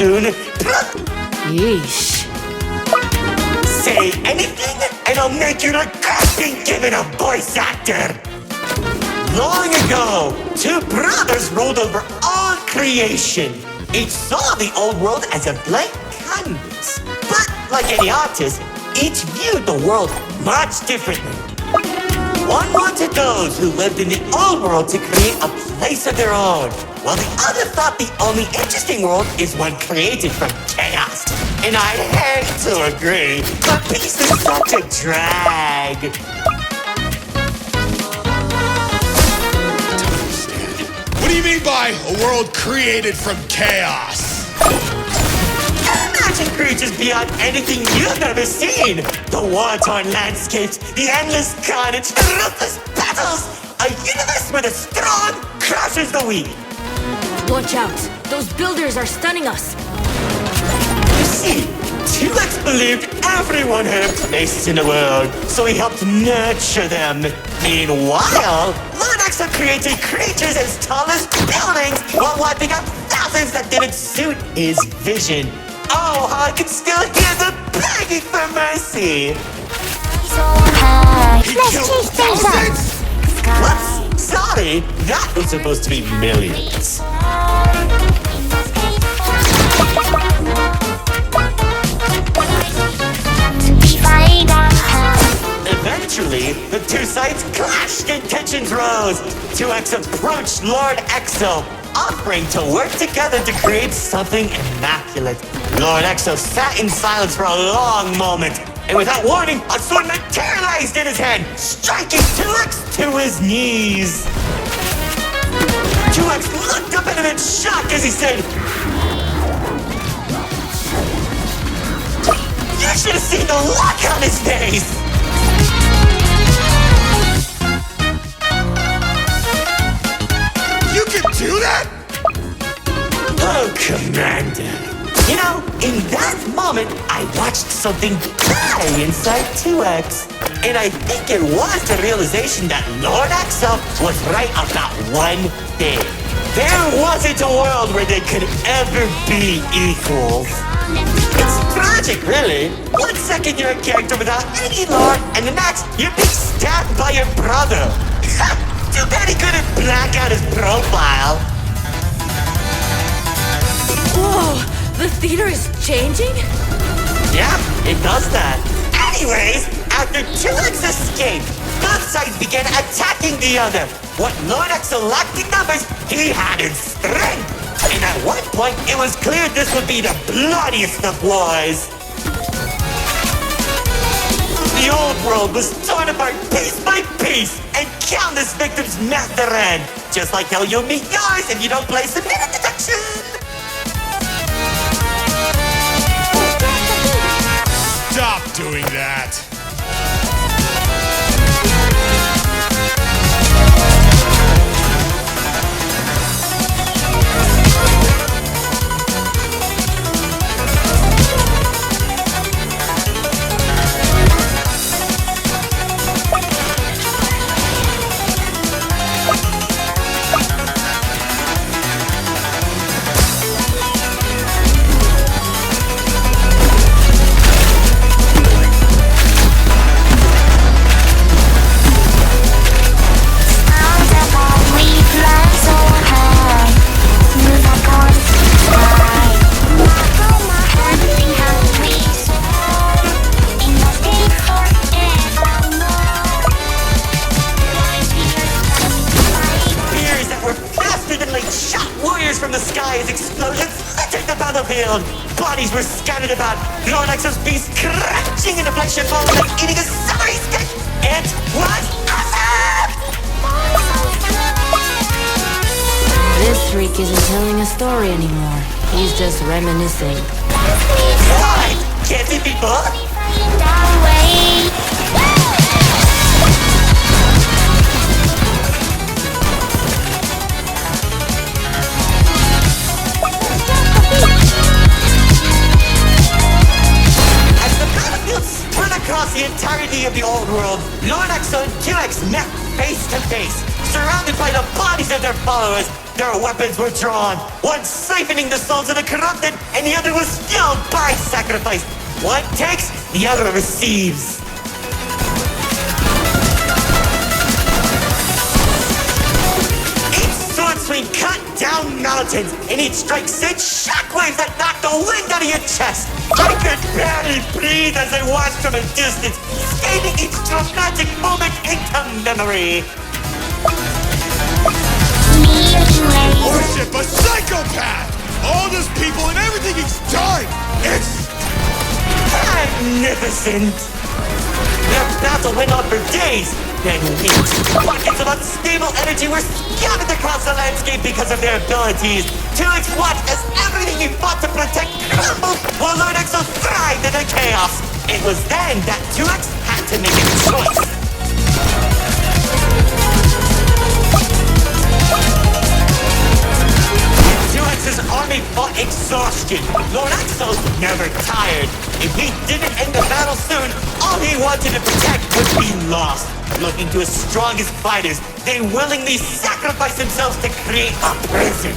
soon. Yeesh. Say anything, and I'll make you regret being given a voice actor. Long ago, two brothers ruled over all creation. Each saw the old world as a blank canvas. But like any artist, each viewed the world much differently. One wanted those who lived in the old world to create a place of their own, while the other thought the only interesting world is one created from chaos. And I hate to agree, but peace is such a drag. What do you mean by a world created from chaos? Imagine creatures beyond anything you've ever seen. The war-torn landscapes, the endless carnage, the ruthless battles. A universe where the strong crushes the weak. Watch out. Those builders are stunning us. You see, T-Rex believed everyone had a place in the world, so he helped nurture them. Meanwhile, Lonax created creatures as tall as buildings while wiping out thousands that didn't suit his vision. Oh, I can still hear them begging for mercy. Let's chase things up. Whoops, sorry, that was supposed to be millions. Eventually, the two sides clashed and tensions rose. 2X approached Lord Exo, offering to work together to create something immaculate. Lord Exo sat in silence for a long moment, and without warning, a sword materialized in his hand, striking 2X to his knees. 2X looked up at him in shock as he said, "You should have seen the look on his face!" You can do that? Oh, Commander. You know, in that moment, I watched something die inside 2X. And I think it was the realization that Lord Exo was right about one thing. There wasn't a world where they could ever be equals. It's tragic, really. 1 second you're a character without any lore, and the next you're being stabbed by your brother. Too bad he couldn't black out his profile. Whoa! The theater is changing? Yeah, it does that. Anyways, after 2X escaped, both sides began attacking the other. What Lord Exo lacked in numbers, he had in strength. And at one point, it was clear this would be the bloodiest of wars. The old world was torn apart piece by piece, and countless victims met their end. Just like how you'll meet yours if you don't play submitted detection. Stop doing that. From the sky as explosions littered the battlefield. Bodies were scattered about. Lord Exo's beast crunching into flesh and bone like eating a celery stick. It was awesome! This freak isn't telling a story anymore. He's just reminiscing. What? Can't see people? Across the entirety of the old world, Lord Exo and 2X met face to face, surrounded by the bodies of their followers. Their weapons were drawn, one siphoning the souls of the corrupted, and the other was fueled by sacrifice. One takes, the other receives. Each sword swing cut down mountains, and each strike sent shockwaves that knocked the wind out of your chest. I could barely breathe as I watched from a distance, scaling each dramatic moment into memory. Worship a psychopath! All those people and everything he's done! It's magnificent! Their battle went on for days, then weeks. Pockets of unstable energy were scattered across the landscape because of their abilities. 2X watched as everything he fought to protect crumbled, while Lord Exo thrived in the chaos. It was then that 2X had to make a choice. 2X's army fought exhaustion. Lord Exo never tired. If he didn't end the battle soon, all he wanted to protect would be lost. Looking to his strongest fighters, they willingly sacrificed themselves to create a prison.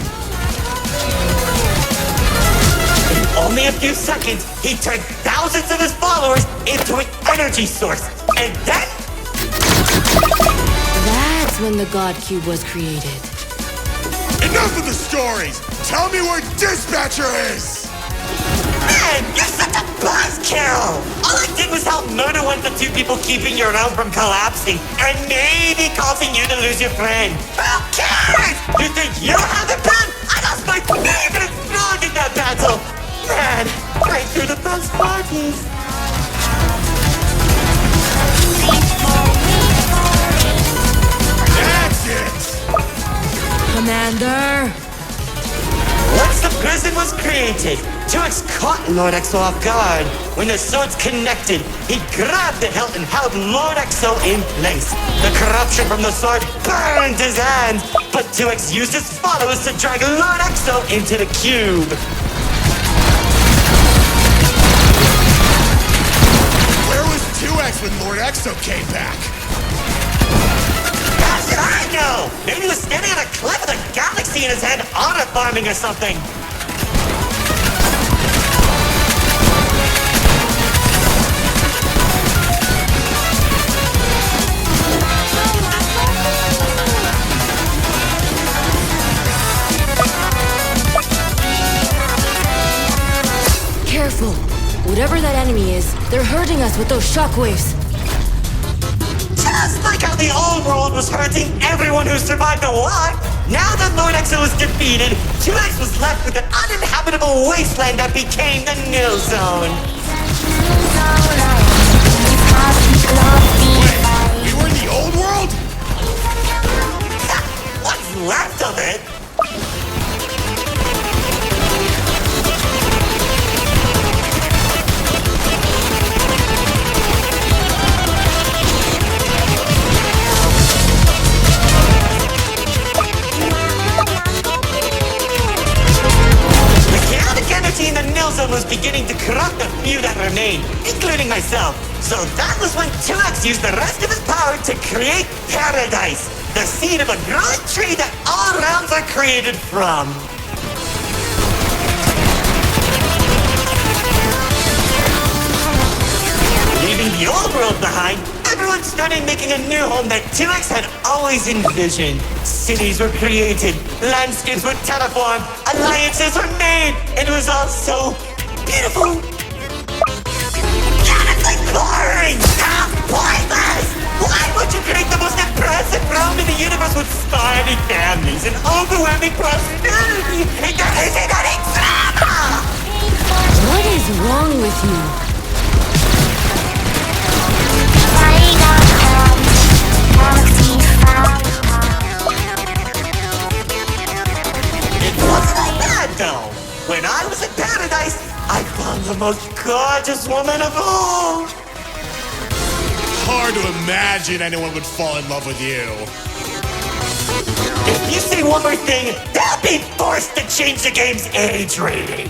In only a few seconds, he turned thousands of his followers into an energy source. And then... That's when the God Cube was created. enough of the stories! Tell me where Dispatcher is! Man, you're such a buzzkill! All I did was help murder one of the two people keeping your realm from collapsing, and maybe causing you to lose your friend. Who cares? You think you have the pen? I lost my favorite frog in that battle! Man, right through the best parties. That's it! Commander! Once the prison was created, 2X caught Lord Exo off guard. When the swords connected, he grabbed the hilt and held Lord Exo in place. The corruption from the sword burned his hands, but 2X used his followers to drag Lord Exo into the cube. Where was 2X when Lord Exo came back? How should I know? Maybe he was standing on a cliff with a galaxy in his head, honor farming or something. Careful! Whatever that enemy is, they're hurting us with those shockwaves. Just like how the old world was hurting everyone who survived the war, now that Lord Exo was defeated, 2X was left with an uninhabitable wasteland that became the Nil Zone. Wait, we were in the old world? What's left of it? In the Nil Zone was beginning to corrupt the few that remained, including myself. So that was when 2X used the rest of his power to create Paradise, the seed of a growing tree that all realms are created from. Leaving the old world behind, everyone started making a new home that 2X had always envisioned. Cities were created, landscapes were terraformed, alliances were made, and it was all so beautiful. Honestly boring! How pointless! Why would you create the most impressive realm in the universe with sparring families and overwhelming prosperity? And there isn't any drama! What is wrong with you? It wasn't that bad, though. When I was in Paradise, I found the most gorgeous woman of all. Hard to imagine anyone would fall in love with you. If you say one more thing, they'll be forced to change the game's age rating.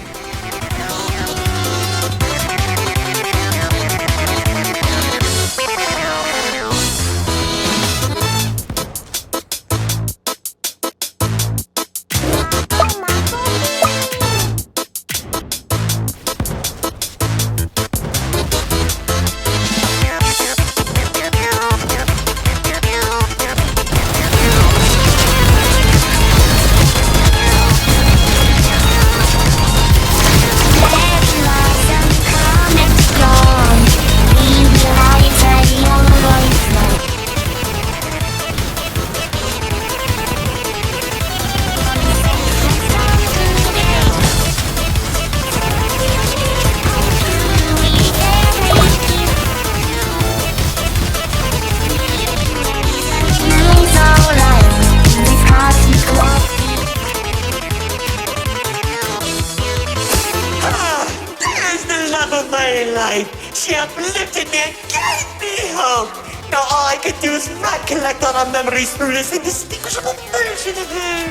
my life. She uplifted me and gave me hope. Now all I could do is recollect all our memories through this indistinguishable version of her.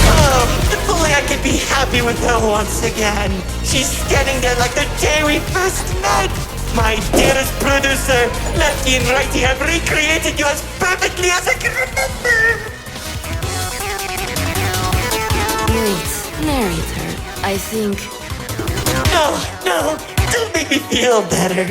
Oh, if only I could be happy with her once again. She's standing there like the day we first met. My dearest producer, lefty and righty have recreated you as perfectly as I can remember. Wait, narrator, I think... No, don't make me feel better.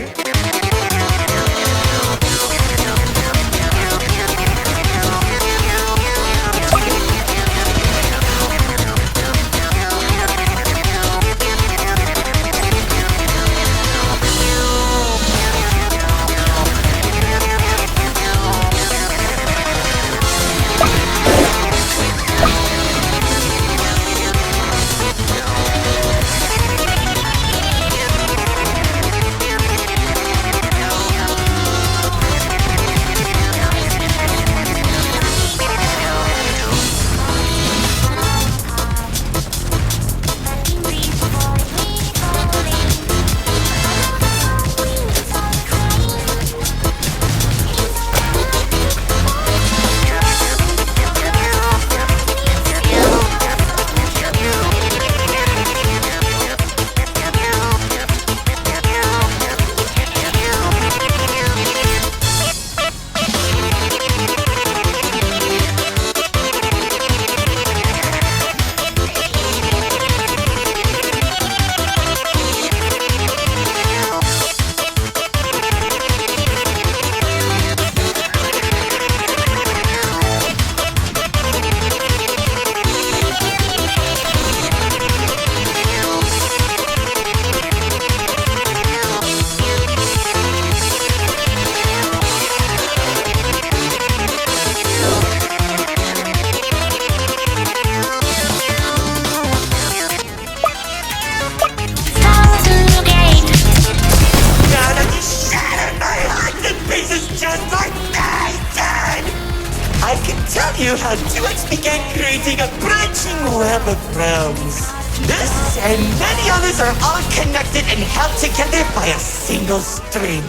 I can tell you how 2X began creating a branching web of realms. This and many others are all connected and held together by a single string,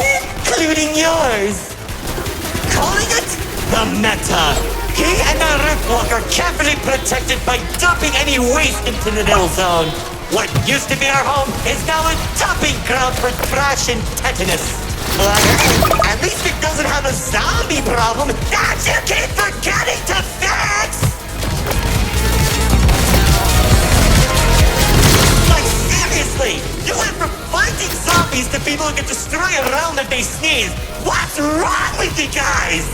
including yours. Calling it the Meta. He and the Riftwalk are carefully protected by dumping any waste into the Nil Zone. What used to be our home is now a dumping ground for trash and tetanus. At least it doesn't have a zombie problem that you keep forgetting to fix! Like, seriously! You went from fighting zombies to people who can destroy a realm if they sneeze! What's wrong with you guys?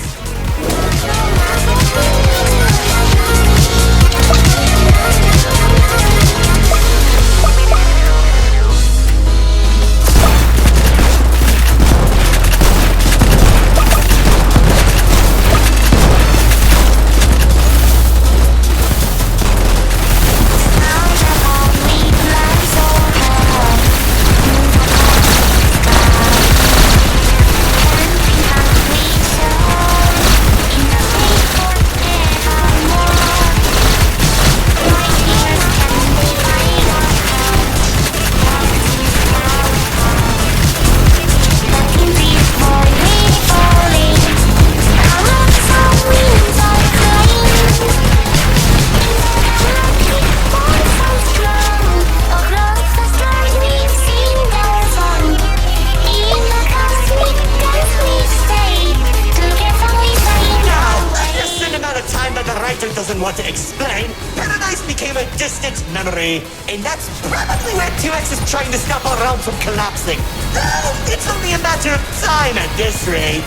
Doesn't want to explain, Paradise became a distant memory, and that's probably where 2X is trying to stop our realm from collapsing. Though it's only a matter of time at this rate.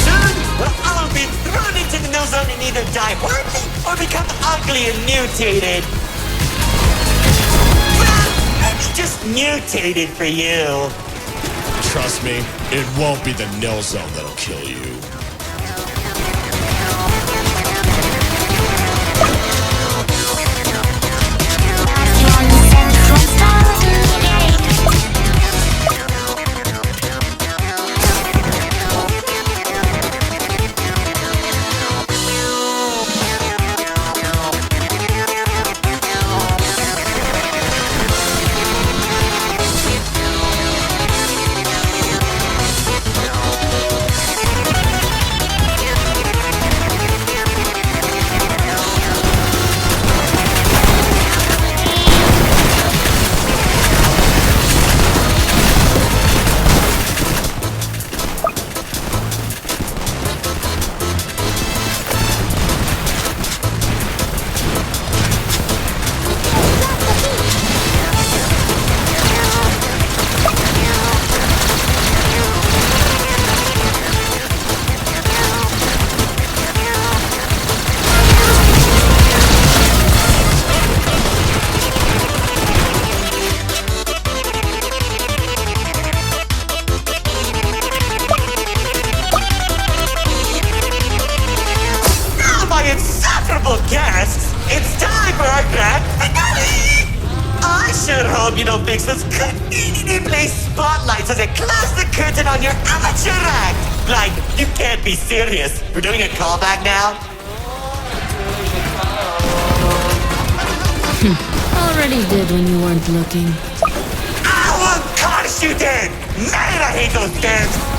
Soon, we'll all be thrown into the Nil Zone and either die horribly or become ugly and mutated. Well, maybe just mutated for you. Trust me, it won't be the Nil Zone that'll kill you. guests, it's time for our grand finale! I sure hope you don't fix this conveniently placed spotlights as it closes the curtain on your amateur act. Like, you can't be serious. We're doing a callback now? Already did when you weren't looking. I will curse you then! Man, I hate those dance